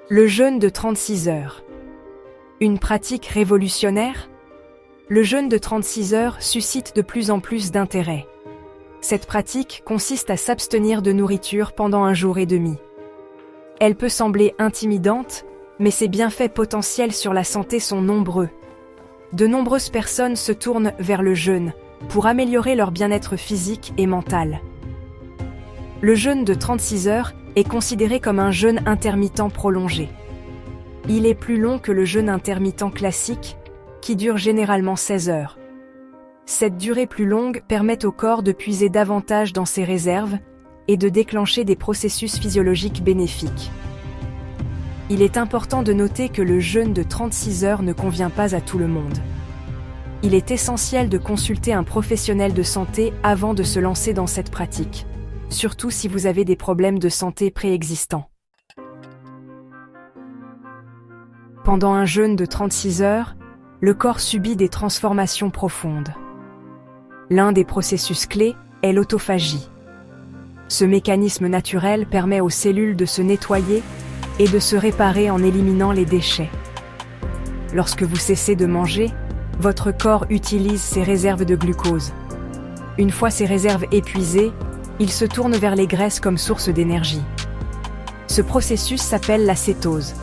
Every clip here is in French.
Le jeûne de 36 heures. Une pratique révolutionnaire? Le jeûne de 36 heures suscite de plus en plus d'intérêt. Cette pratique consiste à s'abstenir de nourriture pendant un jour et demi. Elle peut sembler intimidante, mais ses bienfaits potentiels sur la santé sont nombreux. De nombreuses personnes se tournent vers le jeûne pour améliorer leur bien-être physique et mental. Le jeûne de 36 heures est considéré comme un jeûne intermittent prolongé. Il est plus long que le jeûne intermittent classique, qui dure généralement 16 heures. Cette durée plus longue permet au corps de puiser davantage dans ses réserves et de déclencher des processus physiologiques bénéfiques. Il est important de noter que le jeûne de 36 heures ne convient pas à tout le monde. Il est essentiel de consulter un professionnel de santé avant de se lancer dans cette pratique, surtout si vous avez des problèmes de santé préexistants. Pendant un jeûne de 36 heures, le corps subit des transformations profondes. L'un des processus clés est l'autophagie. Ce mécanisme naturel permet aux cellules de se nettoyer et de se réparer en éliminant les déchets. Lorsque vous cessez de manger, votre corps utilise ses réserves de glucose. Une fois ces réserves épuisées, il se tourne vers les graisses comme source d'énergie. Ce processus s'appelle la cétose.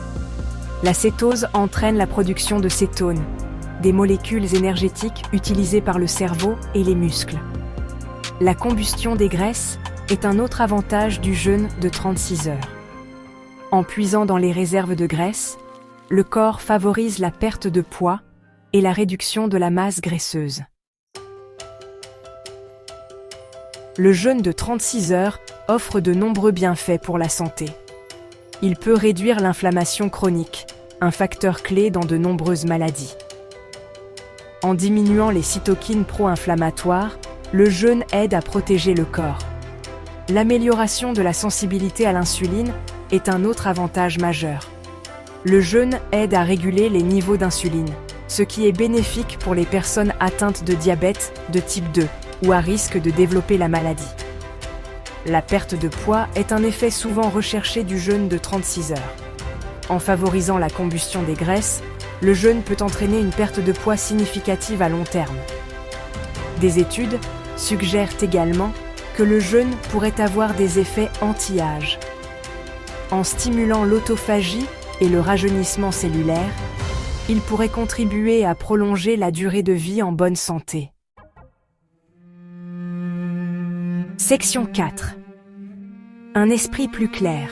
La cétose entraîne la production de cétones, des molécules énergétiques utilisées par le cerveau et les muscles. La combustion des graisses est un autre avantage du jeûne de 36 heures. En puisant dans les réserves de graisse, le corps favorise la perte de poids et la réduction de la masse graisseuse. Le jeûne de 36 heures offre de nombreux bienfaits pour la santé. Il peut réduire l'inflammation chronique, un facteur clé dans de nombreuses maladies. En diminuant les cytokines pro-inflammatoires, le jeûne aide à protéger le corps. L'amélioration de la sensibilité à l'insuline est un autre avantage majeur. Le jeûne aide à réguler les niveaux d'insuline, ce qui est bénéfique pour les personnes atteintes de diabète de type 2 ou à risque de développer la maladie. La perte de poids est un effet souvent recherché du jeûne de 36 heures. En favorisant la combustion des graisses, le jeûne peut entraîner une perte de poids significative à long terme. Des études suggèrent également que le jeûne pourrait avoir des effets anti-âge. En stimulant l'autophagie et le rajeunissement cellulaire, il pourrait contribuer à prolonger la durée de vie en bonne santé. Section 4. Un esprit plus clair.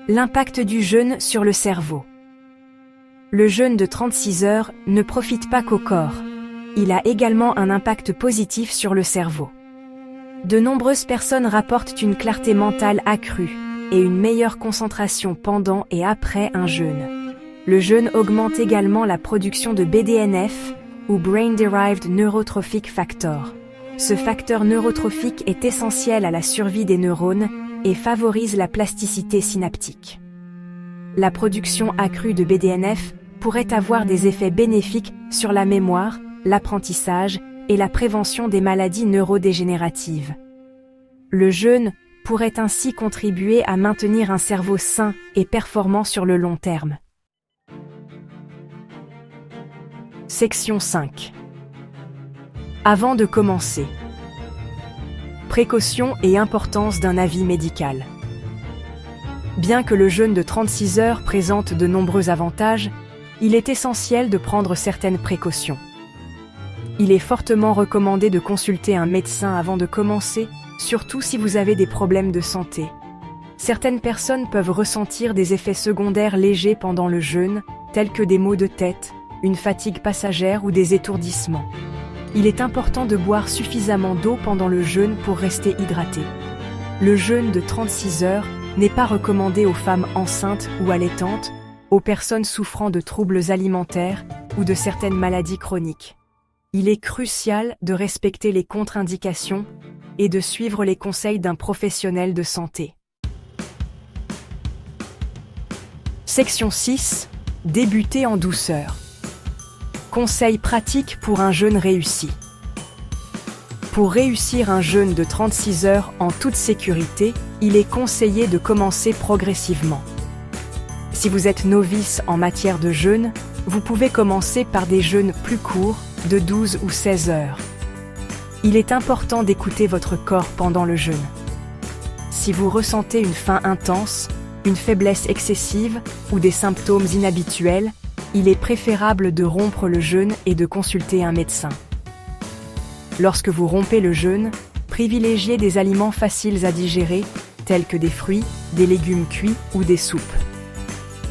L'impact du jeûne sur le cerveau. Le jeûne de 36 heures ne profite pas qu'au corps. Il a également un impact positif sur le cerveau. De nombreuses personnes rapportent une clarté mentale accrue et une meilleure concentration pendant et après un jeûne. Le jeûne augmente également la production de BDNF ou Brain Derived Neurotrophic Factor. Ce facteur neurotrophique est essentiel à la survie des neurones et favorise la plasticité synaptique. La production accrue de BDNF pourrait avoir des effets bénéfiques sur la mémoire, l'apprentissage et la prévention des maladies neurodégénératives. Le jeûne pourrait ainsi contribuer à maintenir un cerveau sain et performant sur le long terme. Section 5. Avant de commencer. Précautions et importance d'un avis médical. Bien que le jeûne de 36 heures présente de nombreux avantages, il est essentiel de prendre certaines précautions. Il est fortement recommandé de consulter un médecin avant de commencer, surtout si vous avez des problèmes de santé. Certaines personnes peuvent ressentir des effets secondaires légers pendant le jeûne, tels que des maux de tête, une fatigue passagère ou des étourdissements. Il est important de boire suffisamment d'eau pendant le jeûne pour rester hydraté. Le jeûne de 36 heures n'est pas recommandé aux femmes enceintes ou allaitantes, aux personnes souffrant de troubles alimentaires ou de certaines maladies chroniques. Il est crucial de respecter les contre-indications et de suivre les conseils d'un professionnel de santé. Section 6. Débuter en douceur. Conseils pratiques pour un jeûne réussi. Pour réussir un jeûne de 36 heures en toute sécurité, il est conseillé de commencer progressivement. Si vous êtes novice en matière de jeûne, vous pouvez commencer par des jeûnes plus courts, de 12 ou 16 heures. Il est important d'écouter votre corps pendant le jeûne. Si vous ressentez une faim intense, une faiblesse excessive ou des symptômes inhabituels, il est préférable de rompre le jeûne et de consulter un médecin. Lorsque vous rompez le jeûne, privilégiez des aliments faciles à digérer, tels que des fruits, des légumes cuits ou des soupes.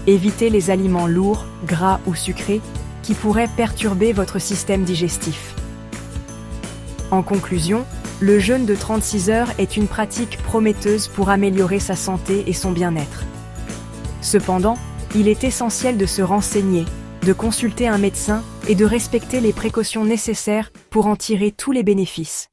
Évitez les aliments lourds, gras ou sucrés, qui pourraient perturber votre système digestif. En conclusion, le jeûne de 36 heures est une pratique prometteuse pour améliorer sa santé et son bien-être. Cependant, il est essentiel de se renseigner, de consulter un médecin et de respecter les précautions nécessaires pour en tirer tous les bénéfices.